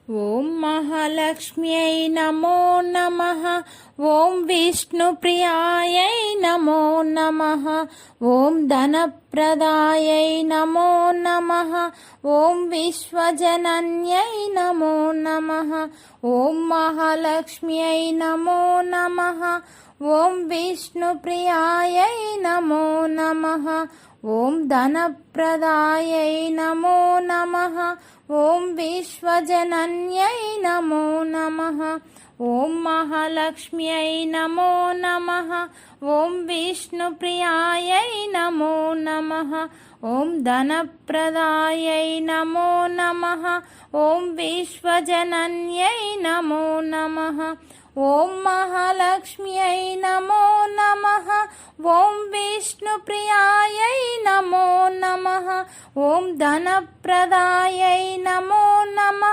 ఓం మహాలక్ష్మ్యై నమో నమః. ఓం విష్ణుప్రియాయై నమో నమః. ఓం ధనప్రదాయై నమో నమః. ఓం విశ్వజనన్యై నమో నమః. ఓం మహాలక్ష్మ్యై నమో నమః. ఓం విష్ణుప్రియాయై నమో నమః. ఓం ధనప్రదాయై నమో నమః. ఓం విశ్వజనన్యై నమో నమః. ఓం మహాలక్ష్మ్యై నమో నమః. ఓం విష్ణుప్రియాయై నమో నమః. ఓం ధనప్రదాయై నమో నమః. ఓం విశ్వజనన్యై నమో నమః. ఓం మహాలక్ష్మ్యై నమో నమః. ఓం విష్ణుప్రియాయై నమో నమః. ఓం ధనప్రదాయై నమో నమః.